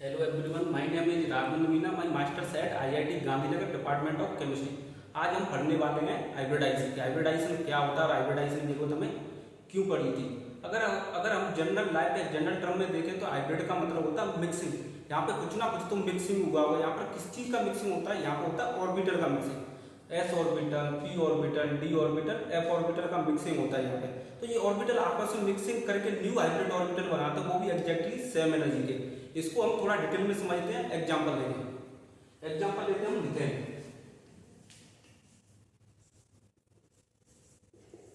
Hello everyone, my name is Raghavendra Meena, my masters eight IIT Gandhinagar, department of chemistry. आज हम पढ़ने वाले हैं हाइब्रिडाइजेशन। हाइब्रिडाइजेशन क्या होता है और हाइब्रिडाइजेशन की जरूरत हमें क्यों पड़ी थी। अगर हम जनरल लाइफ या जनरल टर्म में देखें तो हाइब्रिड का मतलब होता है मिक्सिंग। यहाँ पे कुछ ना कुछ तो मिक्सिंग हुआ होगा। यहाँ पर किस चीज का मिक्सिंग होता है? यहाँ पे होता है ऑर्बिटल का mixing. S orbital, P orbital, D orbital, F orbital का मिक्सिंग होता है यहाँ पे। तो ये ऑर्बिटल आपस में मिक्सिंग करके न्यू हाइब्रिड ऑर्बिटल बनाते हैं, वो भी एग्जैक्टली सेम एनर्जी के। इसको हम थोड़ा डिटेल में समझते हैं। एग्जांपल लेंगे। एग्जांपल लेते हैं हम मीथेन।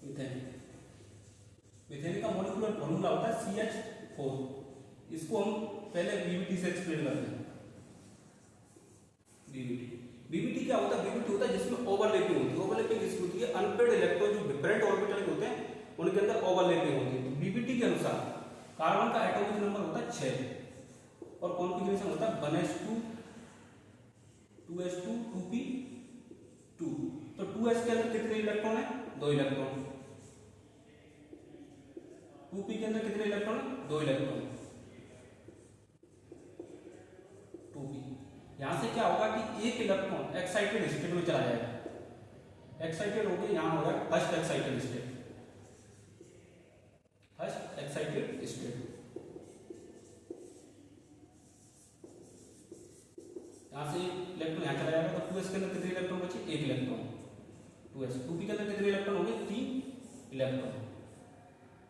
मीथेन मीथेन का मॉलिक्यूलर फॉर्मूला होता है CH4। इसको हम पहले बीबीटी से एक्सप्लेन करते हैं। बीबीटी क्या होता है? बीबीटी होता है जिसमें ओवरलैपिंग होती है। ओवरलैपिंग किसकी होती है? अनपेड इलेक्ट्रॉन जो डिफरेंट ऑर्बिटल होते हैं उनके अंदर ओवरलैपिंग होती है। तो बीबीटी के अनुसार कार्बन का एटॉमिक नंबर होता है 6 और कॉन्फ़िगरेशन होता है 1s2 2s2 2p2। तो 2s के अंदर कितने इलेक्ट्रॉन है? 2 इलेक्ट्रॉन। 2p के अंदर कितने इलेक्ट्रॉन है? 2 इलेक्ट्रॉन। 2p यहां से क्या होगा कि एक इलेक्ट्रॉन एक्साइटेड स्टेट में चला जाएगा। एक्साइटेड हो गया, यहां होगा first excited state. First excited state यहां से इलेक्ट्रॉन यहां चला जाएगा। तो 2s के अंदर कितने इलेक्ट्रॉन बचे? 1 इलेक्ट्रॉन। 2s 2p के अंदर कितने इलेक्ट्रॉन हो गए? 3 इलेक्ट्रॉन।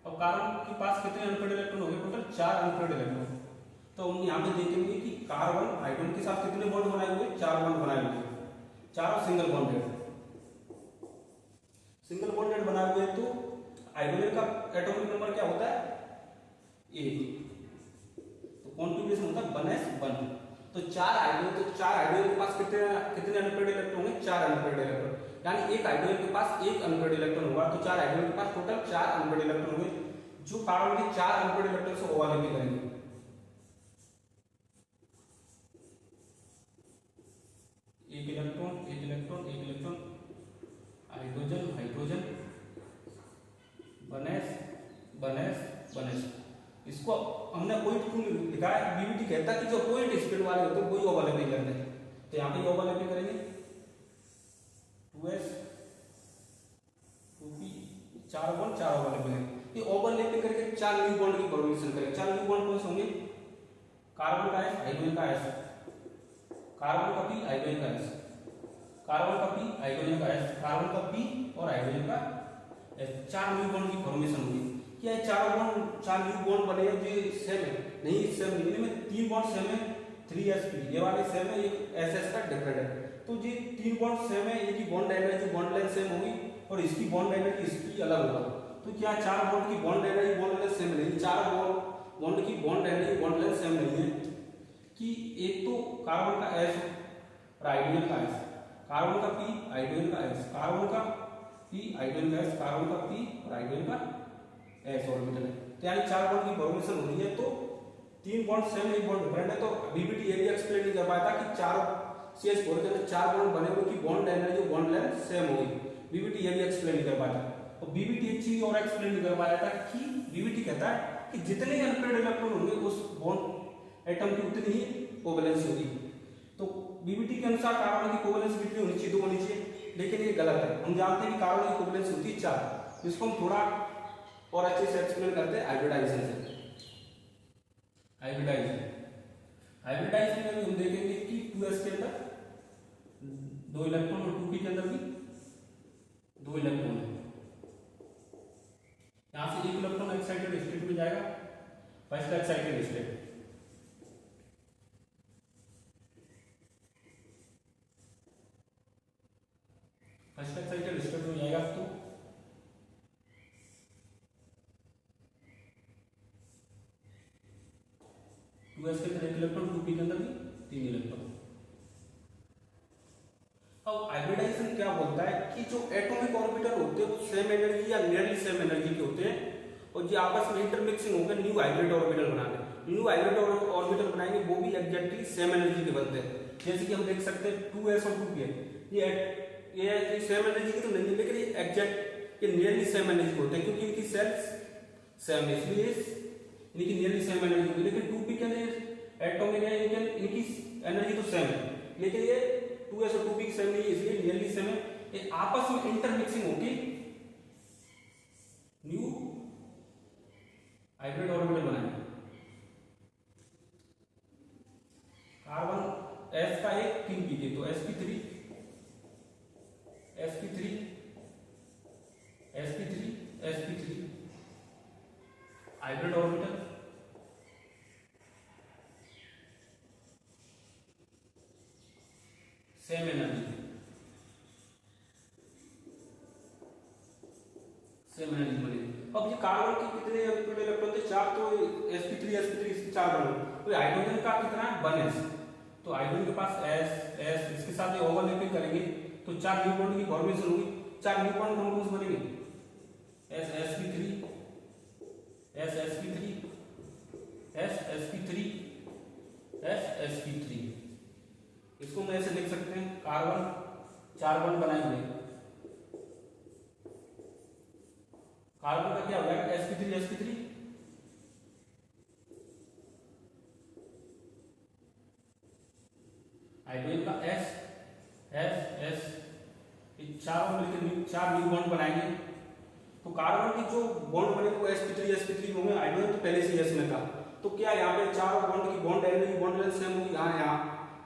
अब कार्बन के पास कितने अनपेड इलेक्ट्रॉन हो गए? Total 4 unpaired electron. तो हम यहां पे देखेंगे कि कार्बन हाइड्रोजन के साथ कितने बॉन्ड बनाए हुए? 4 बॉन्ड बनाए हुए। चारों सिंगल बॉन्डेड। सिंगल बॉन्डेड बनाए हुए तो हाइड्रोजन का एटॉमिक नंबर क्या होता है? 1। तो कॉन्फ़िगरेशन होता है 1s1। तो 4 हाइड्रोजन के पास कितने कितने अनपेड इलेक्ट्रॉन होंगे? 4 अनपेड इलेक्ट्रॉन। यानी एक हाइड्रोजन के पास 1 अनपेड इलेक्ट्रॉन होगा। तो 4 हाइड्रोजन के पास टोटल 4 अनपेड इलेक्ट्रॉन होंगे जो कार्बन के 4 अनपेड इलेक्ट्रॉन से ओवरलैपिंग करेंगे। एक इलेक्ट्रॉन, एक इलेक्ट्रॉन, एक इलेक्ट्रॉन, हाइड्रोजन, हाइड्रोजन, 1s। इसको हमने पॉइंट क्यों लिखा है? बीबीटी कहता है कि जो पॉइंट स्पीड वाले होते हैं वही ओवरलैपिंग करते हैं। तो यहां पे ओवरलैपिंग करेंगे 2s 2p 4 बॉन्ड 4 ओवरलैपिंग करेंगे। ये ओवरलैपिंग करके 4 न्यू बॉन्ड की फॉर्मेशन करेंगे। 4 न्यू बॉन्ड कौन से होंगे? कार्बन का s, हाइड्रोजन का s, कार्बन का p, हाइड्रोजन का s, कार्बन का p, हाइड्रोजन का s, कार्बन का p और हाइड्रोजन का s। 4 न्यू बॉन्ड की फॉर्मेशन होगी। क्या है? 4 न्यू बॉन्ड बने हैं जो सेम है? नहीं, सेम नहीं। इनमें 3 बॉन्ड सेम है, 3sp ये वाले सेम है, एक ss का डिफरेंट है। तो ये 3 बॉन्ड सेम है, ये की bond energy bond length same होगी और इसकी बॉन्ड एनर्जी इसकी अलग होगा। तो क्या 4 बॉन्ड की bond energy bond length same नहीं? 4 बॉन्ड की bond energy bond length same नहीं है कि एक तो कार्बन का s और हाइड्रोजन का s, कार्बन का p, हाइड्रोजन का s, कार्बन का p, हाइड्रोजन का s, कार्बन का p और हाइड्रोजन का s ऑर्बिटल है। तो यानी 4 बॉन्ड की फॉर्मेशन हो रही है। तो 3 बॉन्ड सेम, 1 बॉन्ड डिफरेंट है। तो बीबीटी ये भी एक्सप्लेन नहीं कर पाया था कि 4 CH4 के अंदर 4 बॉन्ड बने हुए की bond energy bond length same होगी। बीबीटी ये भी एक्सप्लेन नहीं कर पाया था। और बीबीटी एक चीज और एक्सप्लेन नहीं कर पाया था कि बीबीटी कहता है कि जितने अनपेड इलेक्ट्रॉन होंगे उस बॉन्ड एटम की उतनी ही कोवैलेंस होगी। तो बीबीटी के अनुसार कार्बन की कोवैलेंस कितनी होनी चाहिए? 2 होनी चाहिए। लेकिन ये गलत है। हम जानते हैं कि कार्बन की कोवैलेंस होती है 4। इसको हम थोड़ा और अच्छे से एक्सप्लेन करते हैं हाइब्रिडाइजेशन से। हाइब्रिडाइजेशन में हम देखेंगे कि 2s के अंदर 2 इलेक्ट्रॉन और 2p के अंदर भी 2 इलेक्ट्रॉन है। यहां से 1 इलेक्ट्रॉन एक्साइटेड स्टेट में जाएगा, first excited state. First excited state में जाएगा तो 2s के अंदर 1 इलेक्ट्रॉन, 2p के अंदर भी 3 इलेक्ट्रॉन। अब हाइब्रिडाइजेशन क्या बोलता है कि जो एटॉमिक ऑर्बिटल होते हैं वो सेम एनर्जी या नियरली सेम एनर्जी के होते हैं और जो आपस में इंटरमिक्सिंग होकर न्यू हाइब्रिड ऑर्बिटल बनाते। न्यू हाइब्रिड ऑर्बिटल बनाएंगे वो भी एग्जैक्टली सेम एनर्जी के बनते हैं। जैसे कि हम देख सकते हैं 2s और 2p ये सेम एनर्जी के तो नहीं है, लेकिन ये एग्जैक्ट ये नियरली सेम एनर्जी होते हैं क्योंकि इनकी सेल्स सेम है, इसलिए इनकी नियरली सेम एनर्जी होगी। लेकिन 2p के अंदर एटॉमिक है, इनकी एनर्जी तो सेम है, लेकिन ये 2s2p की सेम नहीं है, इसलिए नियरली सेम है। ये आपस में इंटरमिक्सिंग होगी, न्यू हाइब्रिड ऑर्बिटल बनाएंगे। कार्बन s का एक 3p के, तो sp3 sp3 sp3 sp3 hybrid orbital, same energy, same energy बनेगी। अब ये कार्बन के कितने इलेक्ट्रॉन थे? 4, तो sp3 इसके 4 बने, तो हाइड्रोजन का कितना है? 1s, तो हाइड्रोजन के पास s इसके साथ ये ओवरलैपिंग करेंगे तो 4 न्यू बॉन्ड की फॉर्मेशन होगी। 4 न्यू बॉन्ड कौन कौन से बनेंगे? sp3 sp3 sp3 sp3। इसको हम ऐसे लिख सकते हैं, कार्बन 4 बॉन्ड बनाएंगे, कार्बन का क्या हो जाएगा? sp3 sp3 हाइड्रोजन का s चारों मिलकर 4 न्यू बॉन्ड बनाएंगे। तो कार्बन की जो बॉन्ड बने वो sp3 होंगे, हाइड्रोजन तो पहले से s में था, तो क्या यहाँ पे चारों बॉन्ड की bond energy bond length same होगी?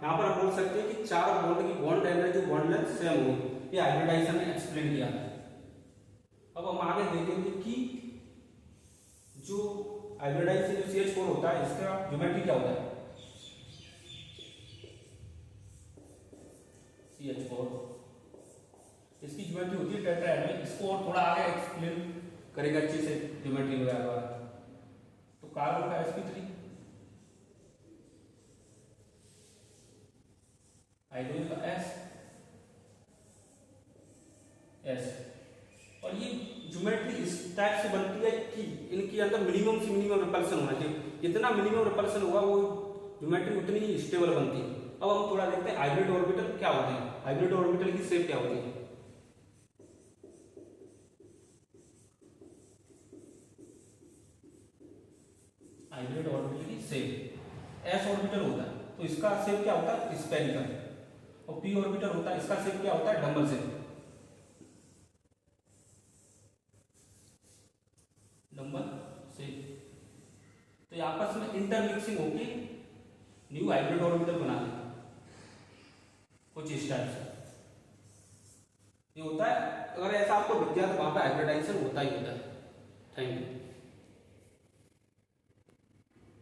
यहाँ पर हम बोल सकते हैं कि चारों बॉन्ड की bond energy bond length same होगी। ये हाइब्रिडाइजेशन में एक्सप्लेन किया है। अब हम आगे देखेंगे कि जो हाइब्रिडाइजेशन जो CH4 होता है, इसका ज्योमेट्री क्या होता है? CH4 इसकी ज्योमेट्री होती है टेट्राहेड्रल। इसको और थोड़ा आगे एक्सप्लेन करेगा अच्छे से ज्योमेट्री वगैरह। तो कार्बन का sp3, हाइड्रोजन का s, और ये ज्योमेट्री इस टाइप से बनती है कि इनके अंदर मिनिमम से मिनिमम रिपल्सन होना चाहिए। जितना मिनिमम रिपल्सन होगा वो ज्योमेट्री उतनी ही स्टेबल बनती है। अब हम थोड़ा देखते हैं हाइब्रिड ऑर्बिटल क्या होते हैं, हाइब्रिड ऑर्बिटल की शेप क्या होती है। हाइब्रिड ऑर्बिटल की शेप, s ऑर्बिटल होता है तो इसका शेप क्या होता है? स्फेरिकल, और p ऑर्बिटल होता है, इसका शेप क्या होता है? Double shape, double shape. तो ये आपस में इंटरमिक्सिंग होके न्यू हाइब्रिड ऑर्बिटल बना लेगा कुछ इस टाइप से। ये होता है, अगर ऐसा आपको दिख जाए तो वहां पे हाइब्रिडाइजेशन होता ही होता है। Thank you.